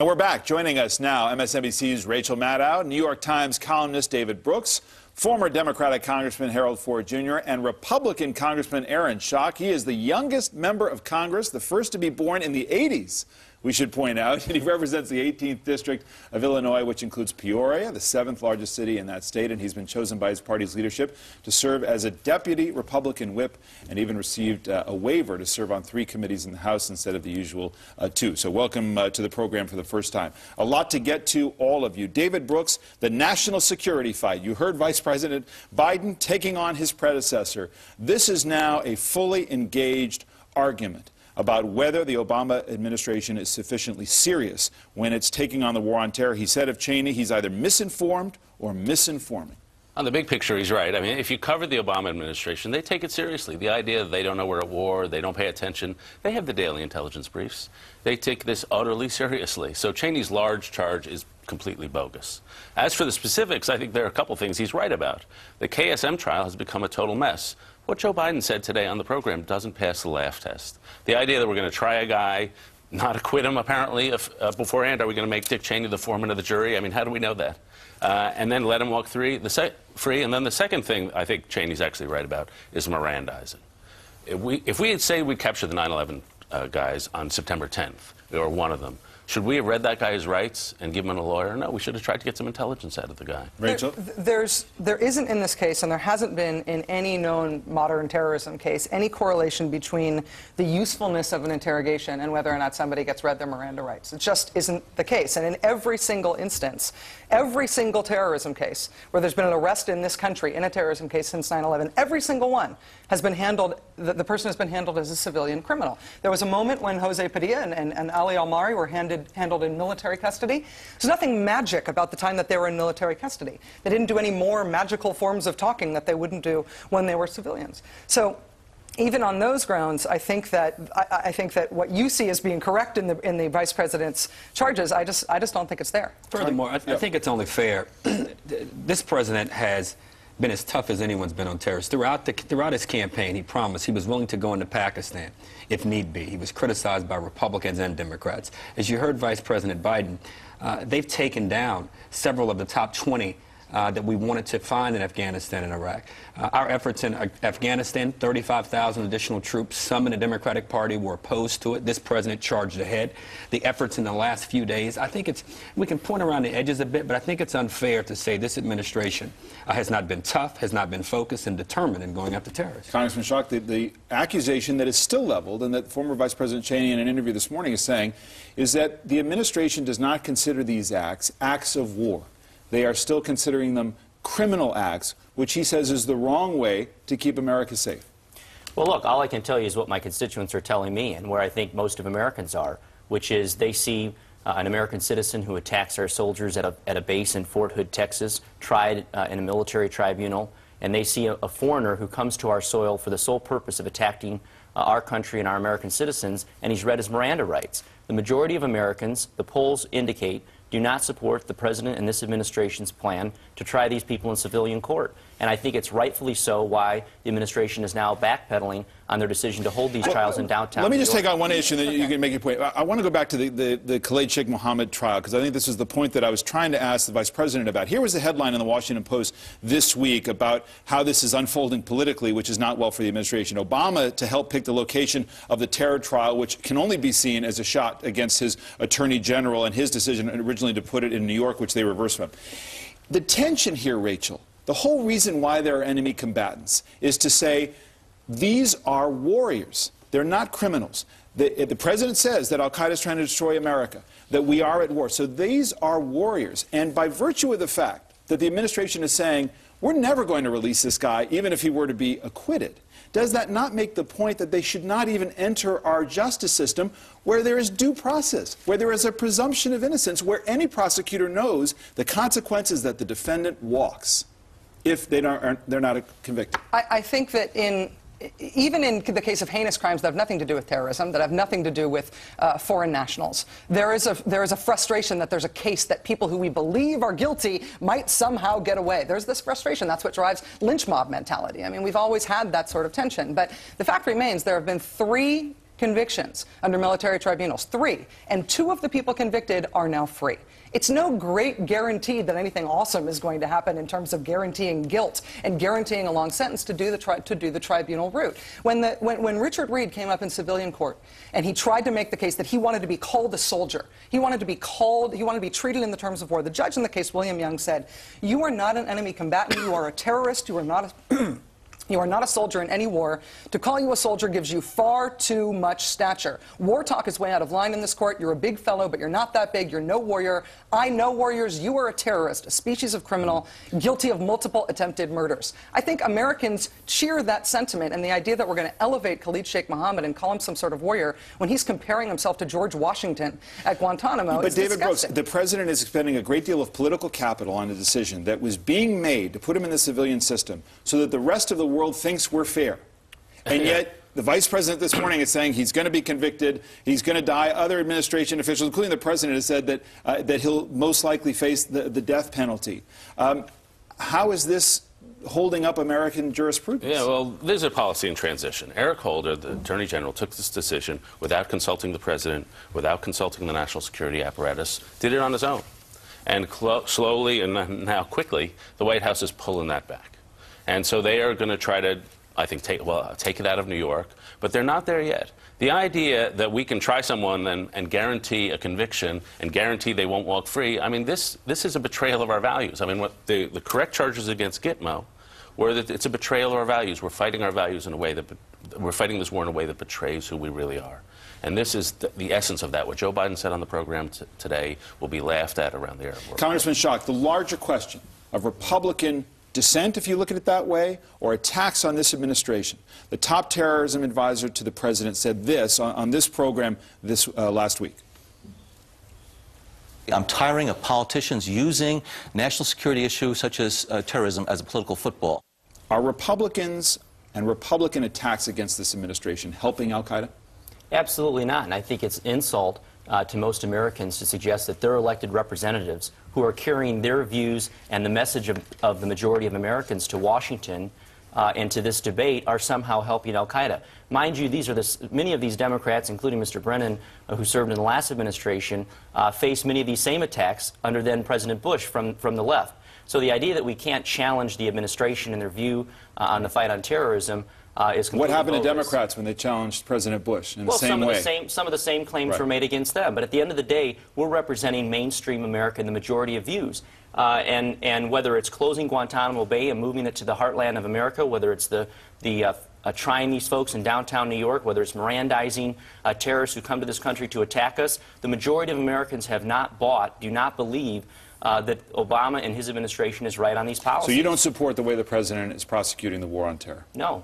And we're back. Joining us now, MSNBC's Rachel Maddow, New York Times columnist David Brooks, former Democratic Congressman Harold Ford Jr., and Republican Congressman Aaron Schock. He is the youngest member of Congress, the first to be born in the 80s, we should point out. And he represents the 18th District of Illinois, which includes Peoria, the 7th largest city in that state. And he's been chosen by his party's leadership to serve as a deputy Republican whip, and even received a waiver to serve on 3 committees in the House instead of the usual 2. So welcome to the program for the first time. A lot to get to, all of you. David Brooks, the national security fight. You heard Vice President Biden taking on his predecessor. This is now a fully engaged argument about whether the Obama administration is sufficiently serious when it's taking on the war on terror. He said of Cheney, he's either misinformed or misinforming. On the big picture, he's right. I mean, if you cover the Obama administration, they take it seriously. The idea that they don't know we're at war, they don't pay attention, they have the daily intelligence briefs. They take this utterly seriously. So Cheney's large charge is completely bogus. As for the specifics, I think there are a couple things he's right about. The KSM trial has become a total mess. What Joe Biden said today on the program doesn't pass the laugh test. The idea that we're going to try a guy, not acquit him apparently beforehand, are we going to make Dick Cheney the foreman of the jury? I mean, how do we know that? And then let him walk free. And then the second thing I think Cheney's actually right about is Mirandizing. If we had said we captured the 9/11 guys on September 10th, or one of them, should we have read that guy his rights and give him a lawyer? No, we should have tried to get some intelligence out of the guy. Rachel? There isn't in this case, and there hasn't been in any known modern terrorism case, any correlation between the usefulness of an interrogation and whether or not somebody gets read their Miranda rights. It just isn't the case. And in every single instance, every single terrorism case where there's been an arrest in this country in a terrorism case since 9/11, every single one has been handled, the person has been handled as a civilian criminal. There was a moment when Jose Padilla and Ali Al-Mari were handled in military custody. There's nothing magic about the time that they were in military custody. They didn't do any more magical forms of talking that they wouldn't do when they were civilians. So even on those grounds, I think that what you see as being correct in the vice president's charges, I just don't think it's there. Furthermore, I think it's only fair. This president has been as tough as anyone's been on terrorists. Throughout his campaign, he promised he was willing to go into Pakistan if need be. He was criticized by Republicans and Democrats. As you heard Vice President Biden, they've taken down several of the top 20 that we wanted to find in Afghanistan and Iraq. Our efforts in Afghanistan, 35,000 additional troops, some in the Democratic Party were opposed to it. This president charged ahead. The efforts in the last few days, I think we can point around the edges a bit, but I think it's unfair to say this administration has not been tough, has not been focused and determined in going after terrorists. Congressman Schock, the accusation that is still leveled, and that former Vice President Cheney in an interview this morning is saying, is that the administration does not consider these acts of war. They are still considering them criminal acts, which he says is the wrong way to keep America safe. Well, look, all I can tell you is what my constituents are telling me and where I think most of Americans are, which is they see an American citizen who attacks our soldiers at a base in Fort Hood, Texas, tried in a military tribunal, and they see a foreigner who comes to our soil for the sole purpose of attacking our country and our American citizens, and he's read his Miranda rights. The majority of Americans, the polls indicate, do not support the president and this administration's plan to try these people in civilian court. And I think it's rightfully so why the administration is now backpedaling on their decision to hold these trials in downtown Let me New just York. take on one issue, and then you can make your point. I want to go back to the Khalid Sheikh Mohammed trial, because I think this is the point that I was trying to ask the Vice President about. Here was the headline in the Washington Post this week about how this is unfolding politically, which is not well for the administration. Obama to help pick the location of the terror trial, which can only be seen as a shot against his attorney general and his decision originally to put it in New York, which they reversed from. The tension here, Rachel, the whole reason why there are enemy combatants is to say these are warriors. They're not criminals. The president says that al-Qaeda is trying to destroy America, that we are at war. So these are warriors. And by virtue of the fact that the administration is saying, we're never going to release this guy, even if he were to be acquitted, does that not make the point that they should not even enter our justice system where there is due process, where there is a presumption of innocence, where any prosecutor knows the consequences that the defendant walks if they're not convicted? I think that even in the case of heinous crimes that have nothing to do with terrorism, that have nothing to do with foreign nationals, there is a frustration that there's a case that people who we believe are guilty might somehow get away. There's this frustration. That's what drives lynch mob mentality. I mean, we've always had that sort of tension. But the fact remains there have been 3 convictions under military tribunals, 3, and 2 of the people convicted are now free. It's no great guarantee that anything awesome is going to happen in terms of guaranteeing guilt and guaranteeing a long sentence to do the tribunal route. When Richard Reed came up in civilian court and he tried to make the case that he wanted to be called a soldier, he wanted to be treated in the terms of war, the judge in the case, William Young, said, "You are not an enemy combatant, you are a terrorist, you are not a You are not a soldier in any war. To call you a soldier gives you far too much stature. War talk is way out of line in this court. You're a big fellow, but you're not that big. You're no warrior. I know warriors. You are a terrorist, a species of criminal, guilty of multiple attempted murders." I think Americans cheer that sentiment and the idea that we're going to elevate Khalid Sheikh Mohammed and call him some sort of warrior when he's comparing himself to George Washington at Guantanamo. But David Brooks, the president is expending a great deal of political capital on a decision that was being made to put him in the civilian system so that the rest of the world thinks we're fair. And yet, the vice president this morning is saying he's going to be convicted, he's going to die. Other administration officials, including the president, have said that he'll most likely face the death penalty. How is this holding up American jurisprudence? Yeah, well, there's a policy in transition. Eric Holder, the Attorney General, took this decision without consulting the president, without consulting the national security apparatus, did it on his own. And slowly and now quickly, the White House is pulling that back. And so they are going to try to, I think, take it out of New York, but they're not there yet. The idea that we can try someone and guarantee a conviction and guarantee they won't walk free, I mean, this is a betrayal of our values. I mean, what the correct charges against Gitmo were that it's a betrayal of our values. We're fighting our values in a way that, we're fighting this war in a way that betrays who we really are. And this is the essence of that. What Joe Biden said on the program today will be laughed at around the Arab world. Congressman Schock, the larger question of Republican dissent, if you look at it that way, or attacks on this administration. The top terrorism advisor to the president said this on this program last week. I'm tiring of politicians using national security issues such as terrorism as a political football. Are Republicans and Republican attacks against this administration helping al-Qaeda? Absolutely not. And I think it's insult to most Americans to suggest that their elected representatives who are carrying their views and the message of the majority of Americans to Washington and to this debate are somehow helping al-Qaeda. Mind you, many of these Democrats, including Mr. Brennan, who served in the last administration, faced many of these same attacks under then President Bush from the left. So the idea that we can't challenge the administration and their view on the fight on terrorism is completely What happened bogus. to Democrats when they challenged President Bush in the same Well, way? some of the same claims Right. were made against them. But at the end of the day, we're representing mainstream America and the majority of views. And whether it's closing Guantanamo Bay and moving it to the heartland of America, whether it's trying these folks in downtown New York, whether it's Mirandizing terrorists who come to this country to attack us, the majority of Americans do not believe that Obama and his administration is right on these policies. So you don't support the way the president is prosecuting the war on terror? No.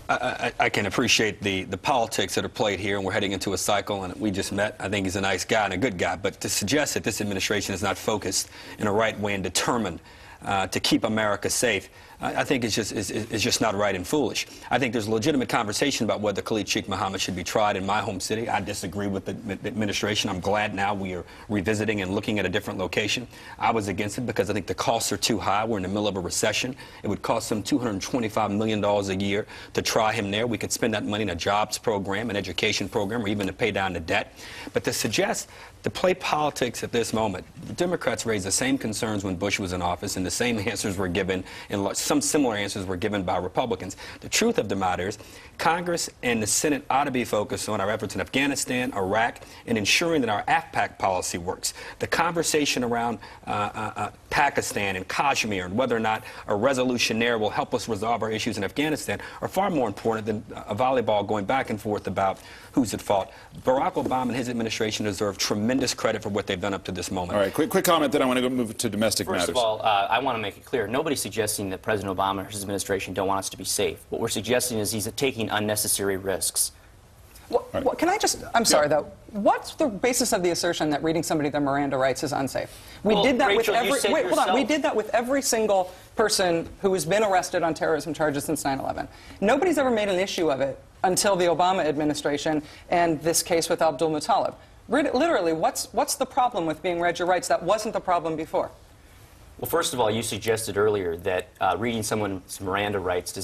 I can appreciate the politics that are played here, and we're heading into a cycle, and we just met. I think he's a nice guy and a good guy, but to suggest that this administration is not focused in a right way and determined to keep America safe, I think it's just not right and foolish. I think there's a legitimate conversation about whether Khalid Sheikh Mohammed should be tried in my home city. I disagree with the administration. I'm glad now we are revisiting and looking at a different location. I was against it because I think the costs are too high. We're in the middle of a recession. It would cost them $225 million a year to try him there. We could spend that money in a jobs program, an education program, or even to pay down the debt. But to suggest to play politics at this moment, the Democrats raised the same concerns when Bush was in office, and the same answers were given, and some similar answers were given by Republicans. The truth of the matter is, Congress and the Senate ought to be focused on our efforts in Afghanistan, Iraq, and ensuring that our AFPAC policy works. The conversation around Pakistan and Kashmir and whether or not a resolution there will help us resolve our issues in Afghanistan are far more important than a volleyball going back and forth about who's at fault. Barack Obama and his administration deserve tremendous credit for what they've done up to this moment. All right, quick comment, then I want to move to domestic matters. First of all, I want to make it clear, nobody's suggesting that President Obama or his administration don't want us to be safe. What we're suggesting is he's taking unnecessary risks. Well, can I just, I'm sorry though, what's the basis of the assertion that reading somebody their Miranda rights is unsafe? We did that with every, wait, hold on, we did that with every single person who has been arrested on terrorism charges since 9/11. Nobody's ever made an issue of it until the Obama administration and this case with Abdul Muttalib. Literally, what's the problem with being read your rights? That wasn't the problem before. Well, first of all, you suggested earlier that reading someone's Miranda rights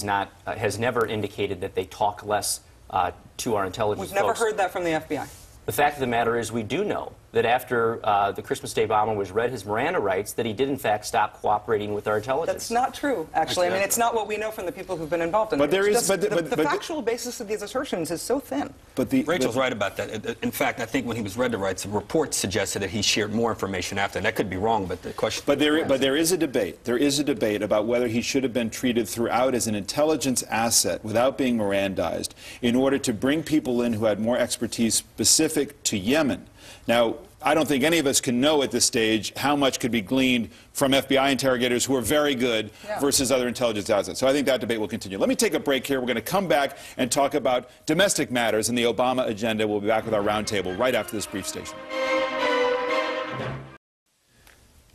has never indicated that they talk less to our intelligence We've never folks. heard that from the FBI. The fact of the matter is we do know that after the Christmas Day bomber was read his Miranda rights, that he did in fact stop cooperating with our intelligence. That's not true, actually. I mean, it's not what we know from the people who've been involved in it. But there is, the factual basis of these assertions is so thin. Rachel's right about that. In fact, I think when he was read the rights, the report suggested that he shared more information after. That could be wrong, but the question. But there is a debate. There is a debate about whether he should have been treated throughout as an intelligence asset without being Mirandized in order to bring people in who had more expertise specific to Yemen. Now, I don't think any of us can know at this stage how much could be gleaned from FBI interrogators who are very good versus other intelligence assets. So I think that debate will continue. Let me take a break here. We're going to come back and talk about domestic matters and the Obama agenda. We'll be back with our roundtable right after this brief station.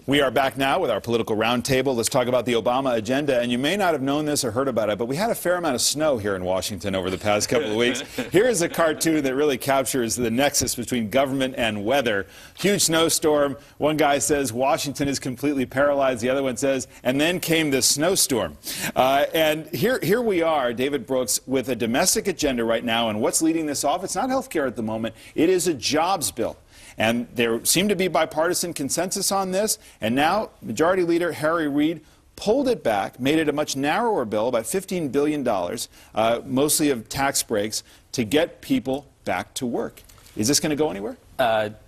We are back now with our political roundtable. Let's talk about the Obama agenda. And you may not have known this or heard about it, but we had a fair amount of snow here in Washington over the past couple of weeks. Here is a cartoon that really captures the nexus between government and weather. Huge snowstorm. One guy says, Washington is completely paralyzed. The other one says, and then came this snowstorm. And here we are, David Brooks, with a domestic agenda right now. And what's leading this off? It's not health care at the moment. It is a jobs bill. And there seemed to be bipartisan consensus on this. And now Majority Leader Harry Reid pulled it back, made it a much narrower bill, about $15 billion, mostly of tax breaks, to get people back to work. Is this going to go anywhere?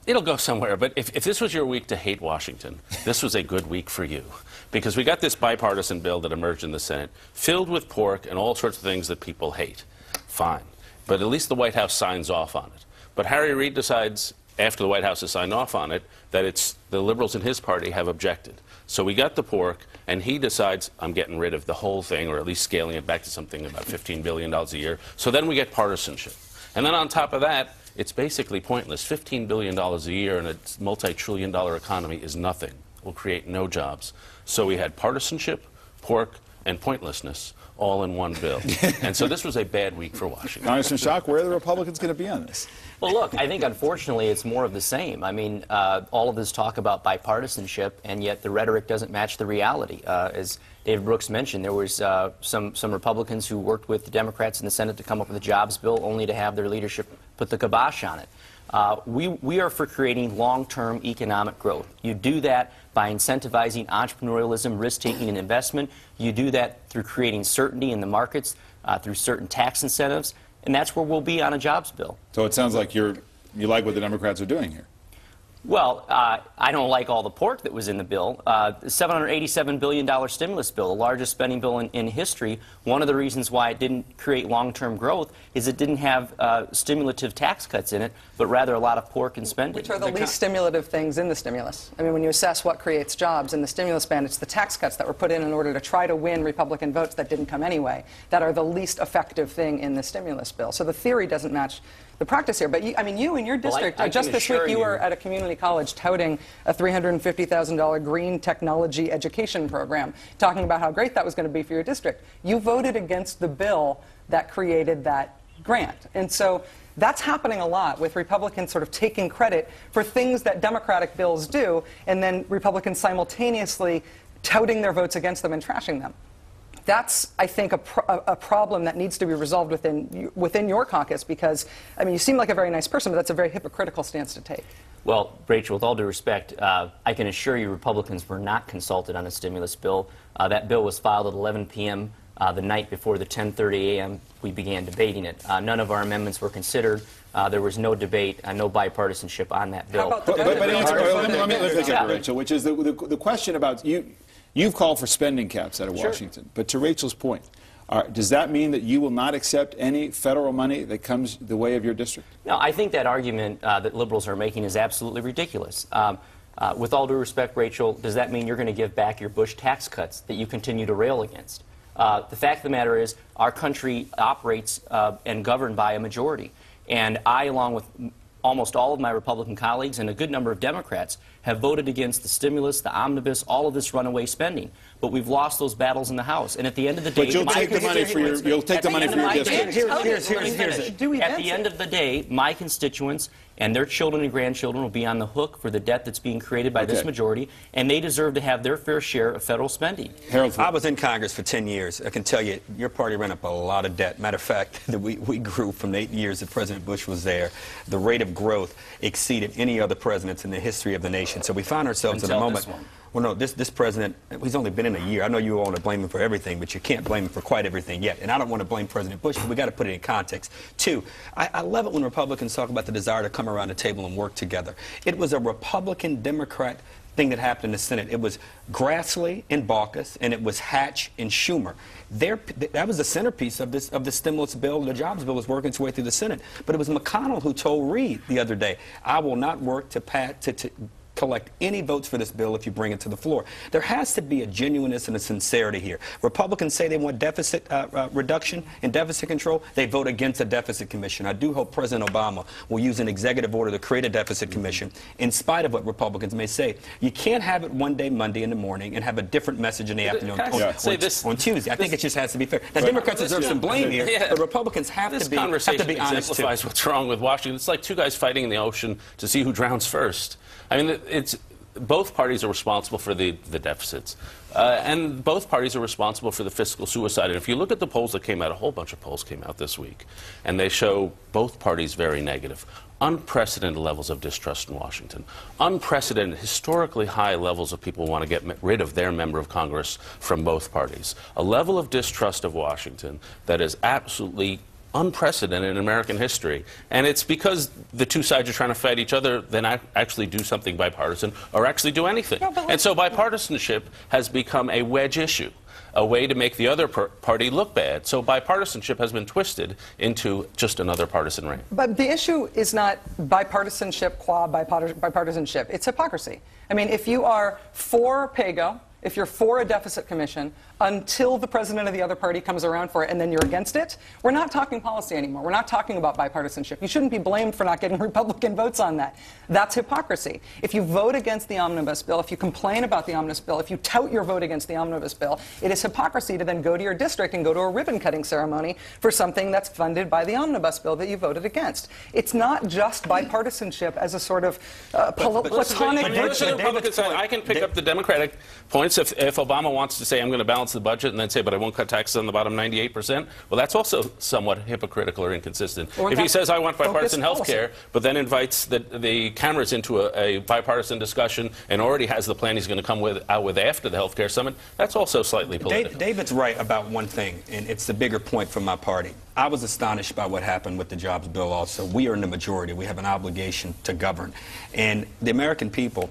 It'll go somewhere. But if this was your week to hate Washington, this was a good week for you. Because we got this bipartisan bill that emerged in the Senate, filled with pork and all sorts of things that people hate. Fine. But at least the White House signs off on it. But Harry Reid decides, after the White House has signed off on it, that it's the liberals in his party have objected. So we got the pork, and he decides, I'm getting rid of the whole thing, or at least scaling it back to something about $15 billion a year. So then we get partisanship. And then on top of that, it's basically pointless. $15 billion a year in a multi-trillion-dollar economy is nothing. Will create no jobs. So we had partisanship, pork, and pointlessness all in one bill. And so this was a bad week for Washington. Congressman Schock, where are the Republicans going to be on this? Well, look, I think unfortunately it's more of the same. I mean, all of this talk about bipartisanship, and yet the rhetoric doesn't match the reality. As David Brooks mentioned, there was some Republicans who worked with the Democrats in the Senate to come up with a jobs bill, only to have their leadership put the kibosh on it. We are for creating long-term economic growth. You do that by incentivizing entrepreneurialism, risk-taking, and investment. You do that through creating certainty in the markets, through certain tax incentives, and that's where we'll be on a jobs bill. So it sounds like you like what the Democrats are doing here. Well, I don't like all the pork that was in the bill. The $787 billion stimulus bill, the largest spending bill in history. One of the reasons why it didn't create long-term growth is it didn't have stimulative tax cuts in it, but rather a lot of pork and spending. Which are the least stimulative things in the stimulus. I mean, when you assess what creates jobs in the stimulus ban, it's the tax cuts that were put in order to try to win Republican votes that didn't come anyway, that are the least effective thing in the stimulus bill. So the theory doesn't match the practice here. But you in your district, I just this week, you were at a community college touting a $350,000 green technology education program, talking about how great that was going to be for your district. You voted against the bill that created that grant. And so that's happening a lot, with Republicans sort of taking credit for things that Democratic bills do, and then Republicans simultaneously touting their votes against them and trashing them. That's, I think, a problem that needs to be resolved within your caucus, because, I mean, you seem like a very nice person, but that's a very hypocritical stance to take. Well, Rachel, with all due respect, I can assure you Republicans were not consulted on a stimulus bill. That bill was filed at 11 p.m. The night before the 10:30 a.m. we began debating it. None of our amendments were considered. There was no debate, no bipartisanship on that bill. But let me take it, Rachel, which is the question about you. You've called for spending caps out of Washington. But to Rachel's point, does that mean that you will not accept any federal money that comes the way of your district? No, I think that argument that liberals are making is absolutely ridiculous. With all due respect, Rachel, does that mean you're going to give back your Bush tax cuts that you continue to rail against? The fact of the matter is our country operates and governed by a majority. And I, along with almost all of my Republican colleagues and a good number of Democrats, have voted against the stimulus, the omnibus, all of this runaway spending. But we've lost those battles in the House. And at the end of the day, but you'll take the money for your district. At the end of the day, my constituents and their children and grandchildren will be on the hook for the debt that's being created by this majority, and they deserve to have their fair share of federal spending. Harold, I was in Congress for 10 years. I can tell you, your party ran up a lot of debt. Matter of fact, we grew from the 8 years that President Bush was there. The rate of growth exceeded any other presidents in the history of the nation. So we find ourselves in a moment. Well, no, this president, he's only been in a year. I know you all want to blame him for everything, but you can't blame him for quite everything yet. And I don't want to blame President Bush, but we got to put it in context. Two, I love it when Republicans talk about the desire to come around the table and work together. It was a Republican-Democrat thing that happened in the Senate. It was Grassley and Baucus, and it was Hatch and Schumer. That was the centerpiece of the stimulus bill. The jobs bill was working its way through the Senate. But it was McConnell who told Reid the other day, I will not work to collect any votes for this bill if you bring it to the floor. There has to be a genuineness and a sincerity here. Republicans say they want deficit reduction and deficit control. They vote against a deficit commission. I do hope President Obama will use an executive order to create a deficit commission, in spite of what Republicans may say. You can't have it one day, Monday in the morning, and have a different message in the afternoon on Tuesday. I think it just has to be fair. Now, Democrats deserve some blame here, but Republicans have to be honest, too. This conversation exemplifies what's wrong with Washington. It's like two guys fighting in the ocean to see who drowns first. I mean, both parties are responsible for the deficits, and both parties are responsible for the fiscal suicide. And if you look at the polls that came out, a whole bunch of polls came out this week, and they show both parties very negative. Unprecedented levels of distrust in Washington. Unprecedented, historically high levels of people who want to get rid of their member of Congress from both parties. A level of distrust of Washington that is absolutely unprecedented in American history. And it's because the two sides are trying to fight each other than actually do something bipartisan or actually do anything. And so bipartisanship has become a wedge issue, a way to make the other party look bad. So bipartisanship has been twisted into just another partisan reign. But the issue is not bipartisanship qua bipartisanship. It's hypocrisy. I mean, if you are for PAYGO, if you're for a deficit commission, until the president of the other party comes around for it and then you're against it, we're not talking policy anymore. We're not talking about bipartisanship. You shouldn't be blamed for not getting Republican votes on that. That's hypocrisy. If you vote against the omnibus bill, if you complain about the omnibus bill, if you tout your vote against the omnibus bill, it is hypocrisy to then go to your district and go to a ribbon-cutting ceremony for something that's funded by the omnibus bill that you voted against. It's not just bipartisanship as a sort of platonic virtue. I can pick up the Democratic points if Obama wants to say, I'm going to balance the budget, and then say, but I won't cut taxes on the bottom 98%. Well, that's also somewhat hypocritical or inconsistent. If he says, I want bipartisan health care, but then invites the cameras into a bipartisan discussion and already has the plan he's going to come out with after the health care summit, that's also slightly political. David's right about one thing, and it's the bigger point from my party. I was astonished by what happened with the jobs bill also. We are in the majority. We have an obligation to govern. And the American people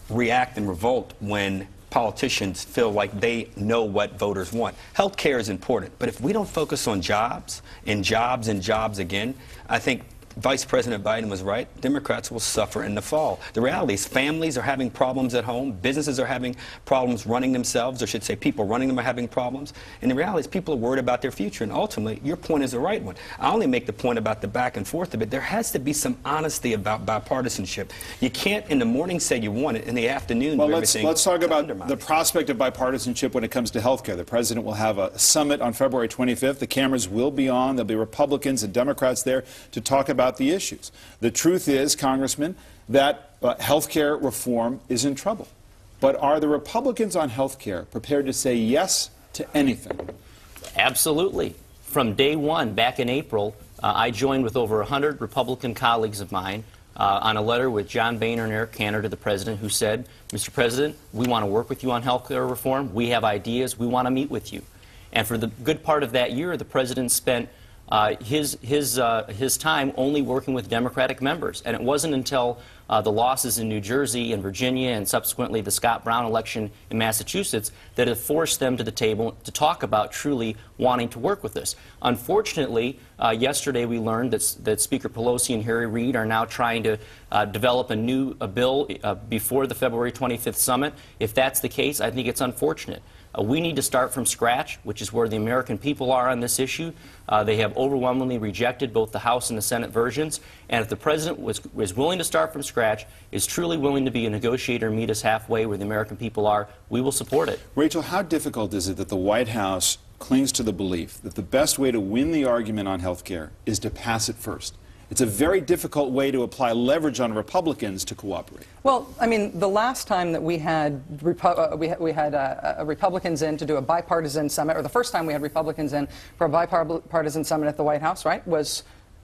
react and revolt when politicians feel like they know what voters want. Health care is important, but if we don't focus on jobs and jobs and jobs again, I think Vice President Biden was right. Democrats will suffer in the fall. The reality is families are having problems at home. Businesses are having problems running themselves, or should say people running them are having problems. And the reality is people are worried about their future. And ultimately, your point is the right one. I only make the point about the back and forth of it. There has to be some honesty about bipartisanship. You can't in the morning say you want it, in the afternoon do everything. Let's talk about the prospect of bipartisanship when it comes to health care. The president will have a summit on February 25th. The cameras will be on. There'll be Republicans and Democrats there to talk about the issues. The truth is, Congressman, that health care reform is in trouble. But are the Republicans on health care prepared to say yes to anything? Absolutely. From day one, back in April, I joined with over 100 Republican colleagues of mine on a letter with John Boehner and Eric Cantor to the president, who said, Mr. President, we want to work with you on health care reform. We have ideas. We want to meet with you. And for the good part of that year, the president spent his time only working with Democratic members. And it wasn't until the losses in New Jersey and Virginia and subsequently the Scott Brown election in Massachusetts that it forced them to the table to talk about truly wanting to work with us. Unfortunately, yesterday we learned that Speaker Pelosi and Harry Reid are now trying to develop a new bill before the February 25th summit. If that's the case, I think it's unfortunate. We need to start from scratch, which is where the American people are on this issue. They have overwhelmingly rejected both the House and the Senate versions. And if the president was willing to start from scratch, is truly willing to be a negotiator and meet us halfway where the American people are, we will support it. Rachel, how difficult is it that the White House clings to the belief that the best way to win the argument on health care is to pass it first? It's a very difficult way to apply leverage on Republicans to cooperate. Well, I mean, the last time that we had Republicans in to do a bipartisan summit, or the first time we had Republicans in for a bipartisan summit at the White House, right, was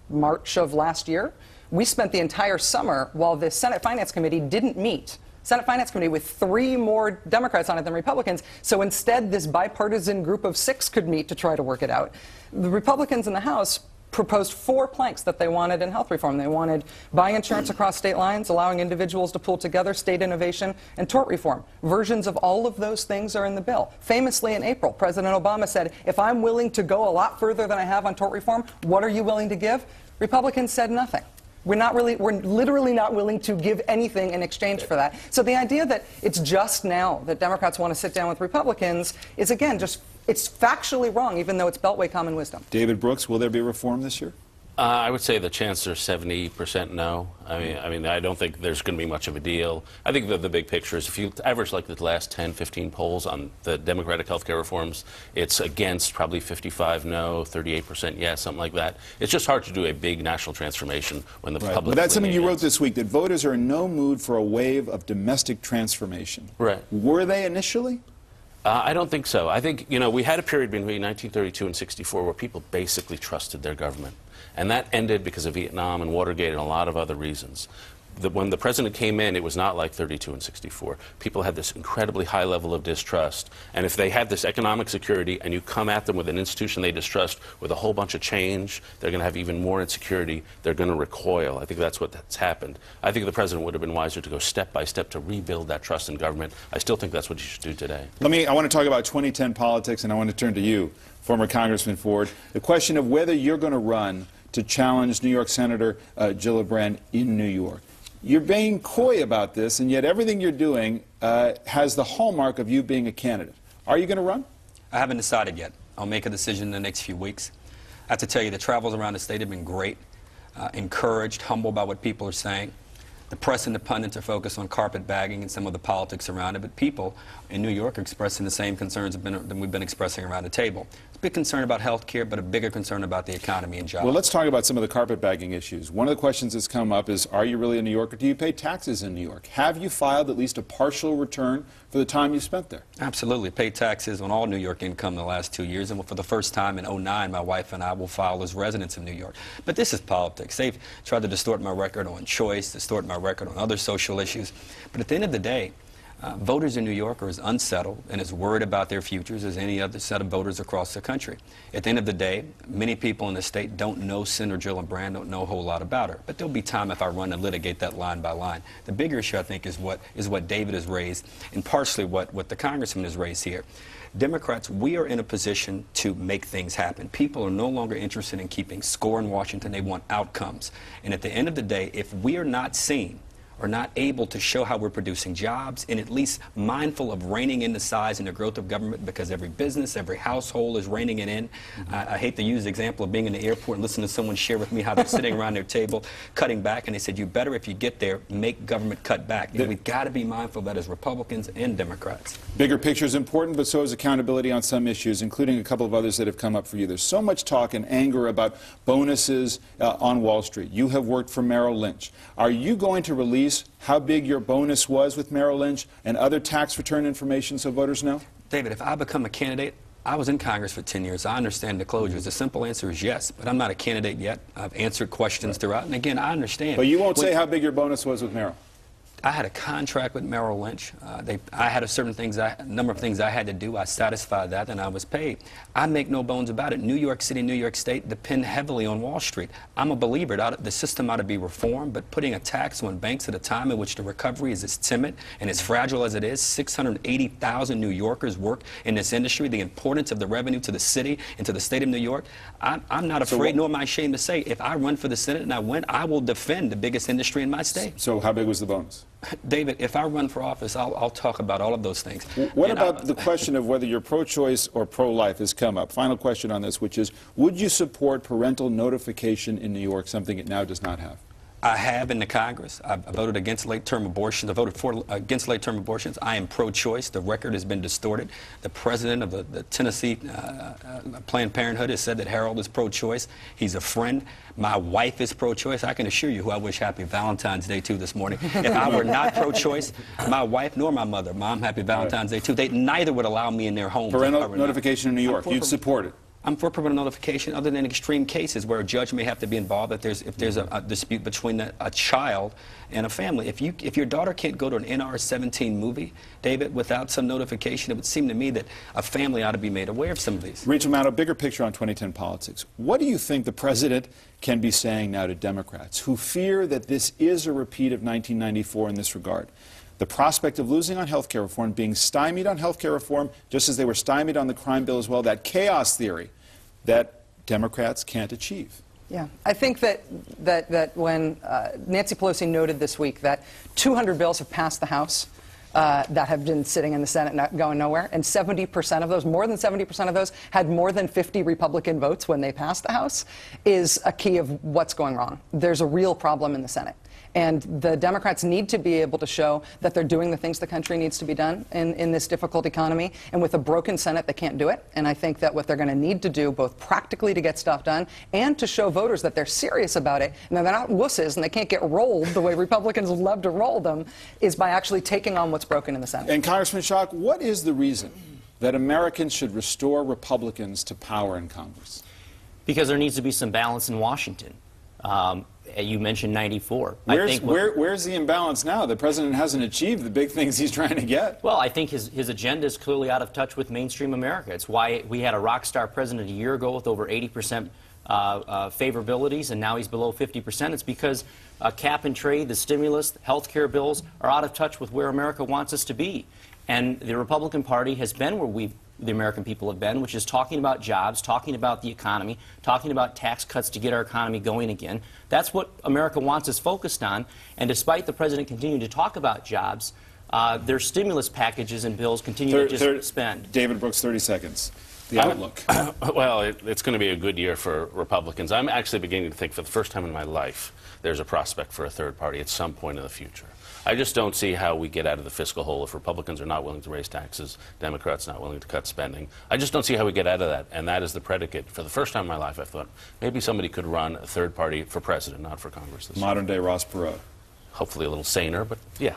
March of last year. We spent the entire summer while the Senate Finance Committee didn't meet. Senate Finance Committee with 3 more Democrats on it than Republicans. So instead, this bipartisan group of 6 could meet to try to work it out. The Republicans in the House proposed 4 planks that they wanted in health reform. They wanted buying insurance across state lines, allowing individuals to pool together, state innovation, and tort reform. Versions of all of those things are in the bill. Famously in April, President Obama said, if I'm willing to go a lot further than I have on tort reform, what are you willing to give? Republicans said nothing. We're literally not willing to give anything in exchange for that. So the idea that it's just now that Democrats want to sit down with Republicans is, again, it's factually wrong, even though it's Beltway common wisdom. David Brooks, will there be reform this year? I would say the chances are 70% no. I mean, I don't think there's going to be much of a deal. I think that the big picture is if you average like the last 10, 15 polls on the Democratic health care reforms, it's against probably 55 no, 38% yes, something like that. It's just hard to do a big national transformation when the public. But that's something you wrote this week, that voters are in no mood for a wave of domestic transformation. Right. Were they initially? I don't think so. I think, you know, we had a period between 1932 and 64 where people basically trusted their government. And that ended because of Vietnam and Watergate and a lot of other reasons. When the president came in, it was not like 32 and 64. People had this incredibly high level of distrust. And if they had this economic security and you come at them with an institution they distrust with a whole bunch of change, they're going to have even more insecurity. They're going to recoil. I think that's what's happened. I think the president would have been wiser to go step by step to rebuild that trust in government. I still think that's what you should do today. I want to talk about 2010 politics, and I want to turn to you, former Congressman Ford. The question of whether you're going to run to challenge New York Senator Gillibrand in New York. You're being coy about this, and yet everything you're doing has the hallmark of you being a candidate. Are you going to run? I haven't decided yet. I'll make a decision in the next few weeks. I have to tell you, the travels around the state have been great, encouraged, humbled by what people are saying. The press and the pundits are focused on carpetbagging and some of the politics around it, but people in New York are expressing the same concerns that we've been expressing around the table. It's a big concern about health care, but a bigger concern about the economy and jobs. Well, let's talk about some of the carpetbagging issues. One of the questions that's come up is, are you really a New Yorker? Do you pay taxes in New York? Have you filed at least a partial return for the time you spent there? Absolutely. Paid taxes on all New York income the last 2 years, and for the first time in '09, my wife and I will file as residents of New York. But this is politics. They've tried to distort my record on choice, distort my record on other social issues. But at the end of the day, voters in New York are as unsettled and as worried about their futures as any other set of voters across the country. At the end of the day, many people in the state don't know Senator Gillibrand, don't know a whole lot about her. But there'll be time if I run and litigate that line by line. The bigger issue, I think, is what David has raised, and partially what the Congressman has raised here. Democrats, we are in a position to make things happen. People are no longer interested in keeping score in Washington. They want outcomes. And at the end of the day, if we are not seen are not able to show how we're producing jobs and at least mindful of reining in the size and the growth of government, because every business, every household is reining it in. I hate to use the example of being in the airport and listening to someone share with me how they're sitting around their table cutting back, and they said, you better, if you get there, make government cut back. And we've got to be mindful of that as Republicans and Democrats. Bigger picture is important, but so is accountability on some issues, including a couple of others that have come up for you. There's so much talk and anger about bonuses on Wall Street. You have worked for Merrill Lynch. Are you going to release how big your bonus was with Merrill Lynch and other tax return information so voters know? David, if I become a candidate, I was in Congress for 10 years. I understand the closures. The simple answer is yes, but I'm not a candidate yet. I've answered questions throughout, and again, I understand. But you won't say how big your bonus was with Merrill? I had a contract with Merrill Lynch. I had a number of things I had to do. I satisfied that, and I was paid. I make no bones about it. New York City, New York State depend heavily on Wall Street. I'm a believer that the system ought to be reformed, but putting a tax on banks at a time in which the recovery is as timid and as fragile as it is, 680,000 New Yorkers work in this industry, the importance of the revenue to the city and to the state of New York, I'm not afraid, nor am I ashamed to say, if I run for the Senate and I win, I will defend the biggest industry in my state. So how big was the bonus? David, if I run for office, I'll talk about all of those things. What about the question of whether you're pro-choice or pro-life has come up? Final question on this, which is, would you support parental notification in New York, something it now does not have? I have in the Congress. I voted against late-term abortions. I voted against late-term abortions. I am pro-choice. The record has been distorted. The president of the Tennessee Planned Parenthood has said that Harold is pro-choice. He's a friend. My wife is pro-choice. I can assure you who I wish happy Valentine's Day to this morning. If I were not pro-choice, my wife nor my mother, Mom, happy Valentine's Day too, they neither would allow me in their homes. Parental notification in New York, you'd support it? I'm for parental notification other than extreme cases where a judge may have to be involved if there's a dispute between a child and a family. If your daughter can't go to an NR-17 movie, David, without some notification, it would seem to me that a family ought to be made aware of some of these. Rachel Maddow, bigger picture on 2010 politics. What do you think the president can be saying now to Democrats who fear that this is a repeat of 1994 in this regard? The prospect of losing on health care reform, being stymied on health care reform, just as they were stymied on the crime bill as well, that chaos theory that Democrats can't achieve. Yeah, I think that when Nancy Pelosi noted this week that 200 bills have passed the House that have been sitting in the Senate not going nowhere, and 70% of those, more than 70% of those, had more than 50 Republican votes when they passed the House, is a key of what's going wrong. There's a real problem in the Senate. And the Democrats need to be able to show that they're doing the things the country needs to be done in this difficult economy. And with a broken Senate, they can't do it. And I think that what they're going to need to do, both practically to get stuff done and to show voters that they're serious about it, and that they're not wusses and they can't get rolled the way Republicans love to roll them, is by actually taking on what's broken in the Senate. And Congressman Schock, what is the reason that Americans should restore Republicans to power in Congress? Because there needs to be some balance in Washington. You mentioned 94. Where's the imbalance now? The president hasn't achieved the big things he's trying to get. Well, I think his agenda is clearly out of touch with mainstream America. It's why we had a rock star president a year ago with over 80% favorabilities, and now he's below 50%. It's because cap and trade, the stimulus, health care bills are out of touch with where America wants us to be. And the Republican Party has been where the American people have been, which is talking about jobs, talking about the economy, talking about tax cuts to get our economy going again. That's what America wants us focused on. And despite the president continuing to talk about jobs, their stimulus packages and bills continue to just spend. David Brooks, 30 seconds. The outlook. Well, it's going to be a good year for Republicans. I'm actually beginning to think for the first time in my life there's a prospect for a third party at some point in the future. I just don't see how we get out of the fiscal hole if Republicans are not willing to raise taxes, Democrats not willing to cut spending. I just don't see how we get out of that, and that is the predicate. For the first time in my life, I thought maybe somebody could run a third party for president, not for Congress this year. Modern-day Ross Perot. Hopefully a little saner, but yeah.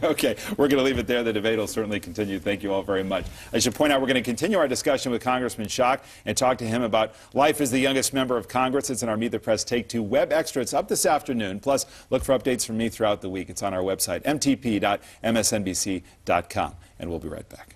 Okay, we're going to leave it there. The debate will certainly continue. Thank you all very much. I should point out we're going to continue our discussion with Congressman Schock and talk to him about life as the youngest member of Congress. It's in our Meet the Press Take 2 web extra. It's up this afternoon. Plus, look for updates from me throughout the week. It's on our website, mtp.msnbc.com. And we'll be right back.